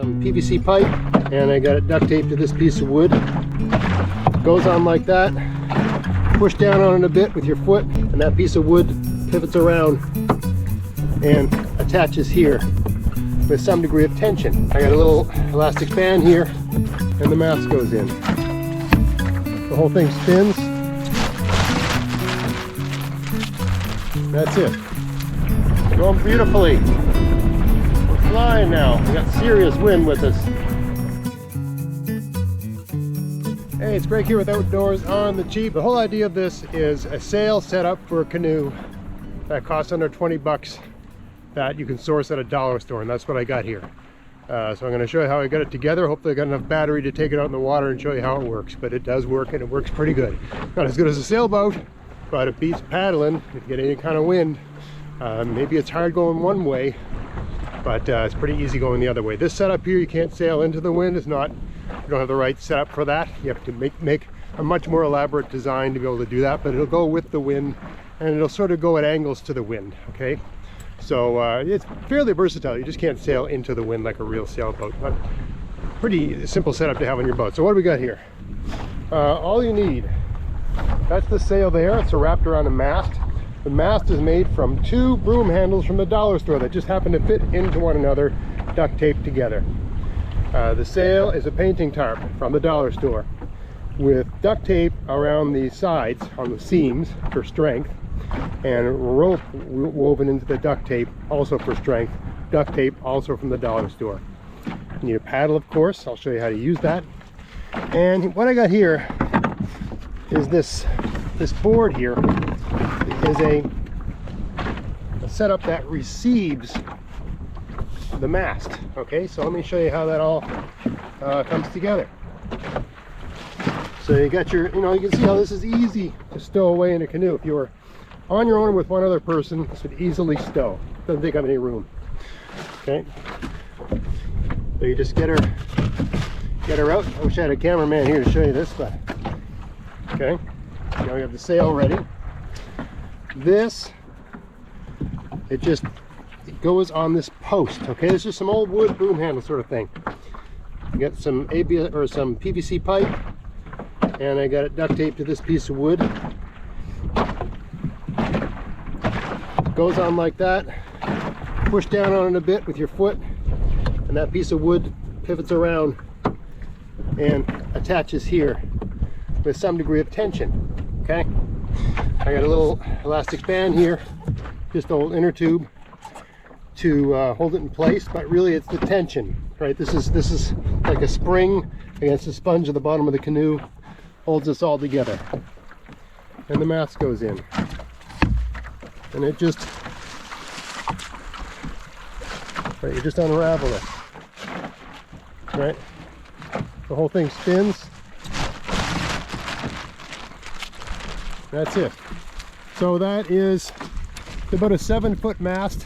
some PVC pipe, and I got it duct taped to this piece of wood. Goes on like that. Push down on it a bit with your foot, and that piece of wood pivots around and attaches here with some degree of tension. I got a little elastic band here, and the mast goes in. The whole thing spins. That's it. Going beautifully. We're flying now. We got serious wind with us. Hey, it's Greg here with Outdoors on the Cheap. The whole idea of this is a sail set up for a canoe that costs under 20 bucks that you can source at a dollar store, and that's what I got here. So I'm going to show you how I got it together. Hopefully I got enough battery to take it out in the water and show you how it works, but it does work, and it works pretty good. Not as good as a sailboat, but it beats paddling if you get any kind of wind. Maybe it's hard going one way, but it's pretty easy going the other way. This setup here, you can't sail into the wind. It's not, you don't have the right setup for that. You have to make a much more elaborate design to be able to do that, but it'll go with the wind, and it'll sort of go at angles to the wind, okay? So it's fairly versatile. You just can't sail into the wind like a real sailboat, but pretty simple setup to have on your boat. So what do we got here? All you need, that's the sail there. It's wrapped around a mast. The mast is made from 2 broom handles from the dollar store that just happen to fit into one another, duct taped together. The sail is a painting tarp from the dollar store with duct tape around the sides on the seams for strength, and rope woven into the duct tape also for strength. Duct tape also from the dollar store. You need a paddle, of course. I'll show you how to use that. And what I got here is this board here is a setup that receives the mast. Okay, so let me show you how that all comes together. So you got your, you can see how this is easy to stow away in a canoe. If you were on your own with one other person, this would easily stow. Doesn't take up any room. Okay, so you just get her out. I wish I had a cameraman here to show you this, but okay. Now we have the sail ready. This, it goes on this post. Okay, this is some old wood broom handle sort of thing. You got some ABS or some PVC pipe, and I got it duct taped to this piece of wood. Goes on like that. Push down on it a bit with your foot, and that piece of wood pivots around and attaches here with some degree of tension. Okay, I got a little elastic band here, just an old inner tube to hold it in place, but really it's the tension, right? This is like a spring against the sponge at the bottom of the canoe, holds us all together. And the mast goes in, and it just, right, you just unravel it, right? The whole thing spins. That's it. So that is about a 7-foot mast.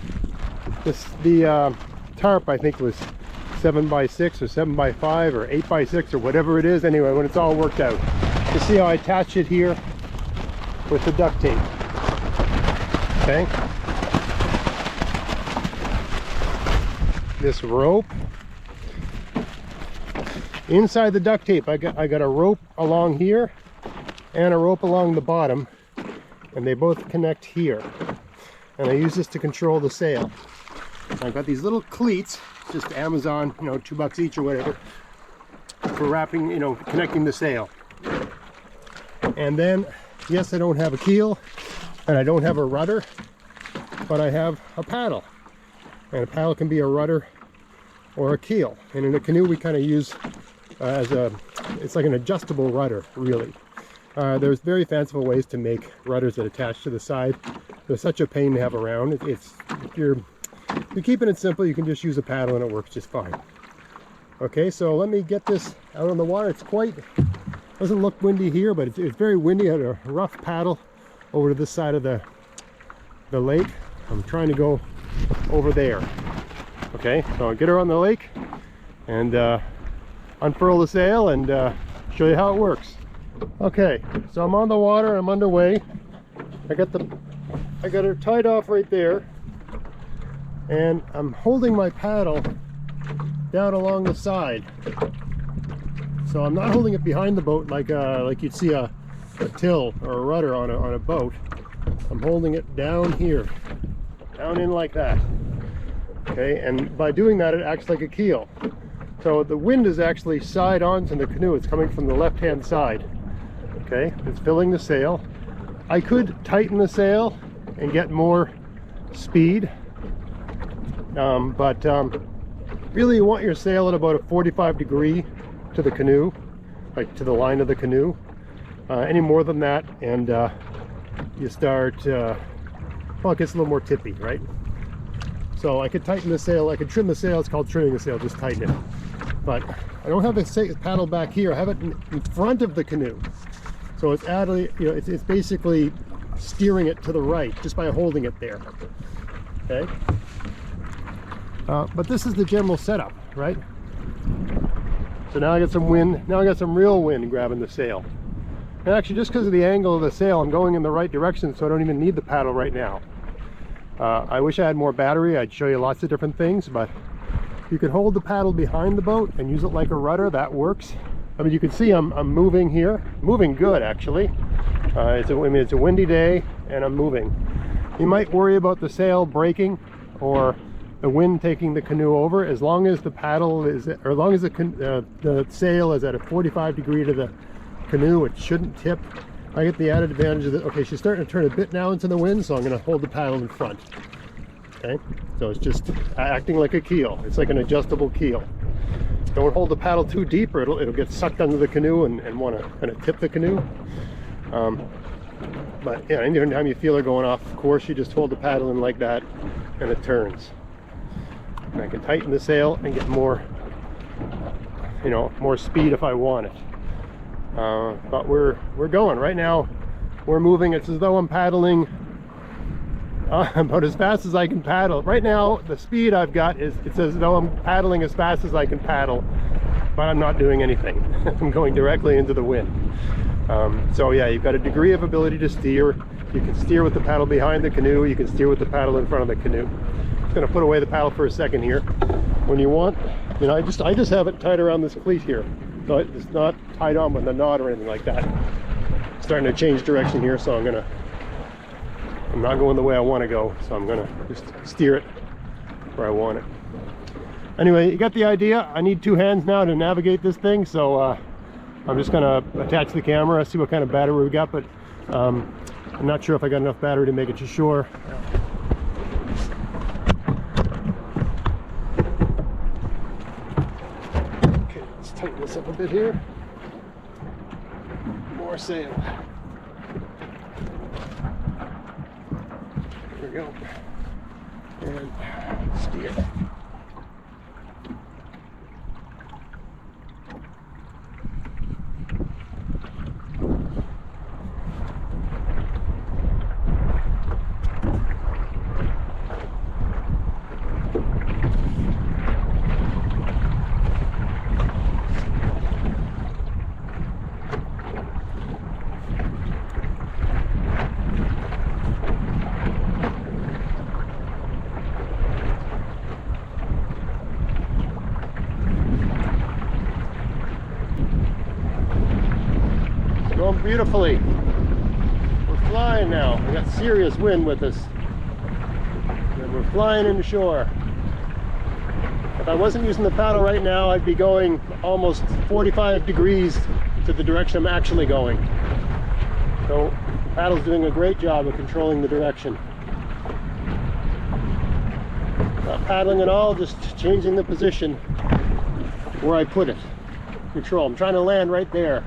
The tarp, I think, was 7x6 or 7x5 or 8x6 or whatever it is. Anyway, when it's all worked out, you see how I attach it here with the duct tape. Okay. This rope inside the duct tape, I got a rope along here and a rope along the bottom, and they both connect here, and I use this to control the sail. I've got these little cleats, just Amazon, $2 each or whatever, for wrapping, connecting the sail. And then, yes, I don't have a keel and I don't have a rudder, but I have a paddle, and a paddle can be a rudder or a keel. And in a canoe we kind of use it's like an adjustable rudder, really. There's very fanciful ways to make rudders that attach to the side. They're such a pain to have around. If you're keeping it simple, you can just use a paddle and it works just fine. Okay, so let me get this out on the water. Doesn't look windy here, but it's very windy. I had a rough paddle over to this side of the lake. I'm trying to go over there. Okay, so I'll get her on the lake and unfurl the sail and show you how it works. Okay, so I'm on the water, I'm underway. I got her tied off right there, and I'm holding my paddle down along the side. So I'm not holding it behind the boat like you'd see a till or a rudder on a boat. I'm holding it down here, down in like that. Okay, and by doing that, it acts like a keel. So the wind is actually side on to the canoe. It's coming from the left-hand side. Okay, it's filling the sail. I could tighten the sail and get more speed, but really you want your sail at about a 45 degree to the canoe, like to the line of the canoe. Any more than that and you start, well, it gets a little more tippy, right? So I could tighten the sail, I could trim the sail. It's called trimming the sail, just tighten it. But I don't have the paddle back here. I have it in front of the canoe. So it's adding, you know, it's basically steering it to the right just by holding it there. Okay. But this is the general setup, right? So now I got some wind. Now I got some real wind grabbing the sail. And actually, just because of the angle of the sail, I'm going in the right direction, so I don't even need the paddle right now. I wish I had more battery. I'd show you lots of different things, but you could hold the paddle behind the boat and use it like a rudder. That works. I mean, you can see I'm moving here, moving good actually. I mean, it's a windy day and I'm moving. You might worry about the sail breaking or the wind taking the canoe over. As long as the paddle is, or as long as the sail is at a 45 degree to the canoe, it shouldn't tip. I get the added advantage of that. Okay, she's starting to turn a bit now into the wind, so I'm going to hold the paddle in front. Okay, so it's just acting like a keel. It's like an adjustable keel. Don't hold the paddle too deep or it'll get sucked under the canoe and want to kind of tip the canoe. But yeah, anytime you feel it going off course, you just hold the paddle in like that and it turns. And I can tighten the sail and get more, you know, more speed if I want it. But we're going right now. We're moving. It's as though I'm paddling about as fast as I can paddle. Right now, the speed I've got is, it's as though I'm paddling as fast as I can paddle, but I'm not doing anything. I'm going directly into the wind. So yeah, you've got a degree of ability to steer. You can steer with the paddle behind the canoe. You can steer with the paddle in front of the canoe. I'm going to put away the paddle for a second here. When you want, you know, I just have it tied around this cleat here. So it's not tied on with a knot or anything like that. I'm starting to change direction here, so I'm not going the way I want to go, so I'm gonna just steer it where I want it. Anyway, you got the idea. I need two hands now to navigate this thing, so I'm just gonna attach the camera, see what kind of battery we got, but I'm not sure if I got enough battery to make it to shore. Okay, let's tighten this up a bit here. More sail. There we go. And steer. Going beautifully. We're flying now. We got serious wind with us. And we're flying into shore. If I wasn't using the paddle right now, I'd be going almost 45 degrees to the direction I'm actually going. So the paddle's doing a great job of controlling the direction. Not paddling at all, just changing the position where I put it. Control. I'm trying to land right there.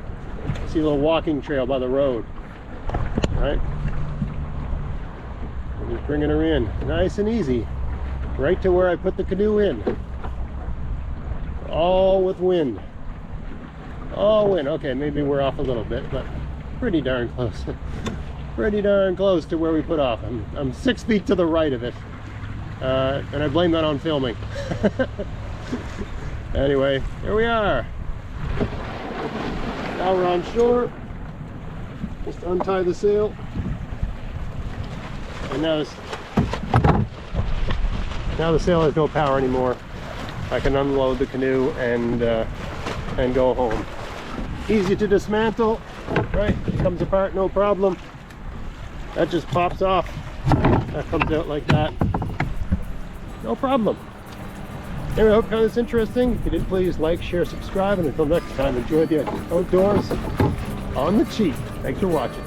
See a little walking trail by the road. All right. I'm just bringing her in, nice and easy, right to where I put the canoe in. All with wind. All wind. Okay, maybe we're off a little bit, but pretty darn close. Pretty darn close to where we put off. I'm 6 feet to the right of it, and I blame that on filming. Anyway, here we are. Now we're on shore. Just untie the sail. And now the sail has no power anymore. I can unload the canoe and go home. Easy to dismantle, right? It comes apart, no problem. That just pops off. That comes out like that. No problem. Anyway, I hope you found this interesting. If you did, please like, share, subscribe, and until next time, enjoy the outdoors on the cheap. Thanks for watching.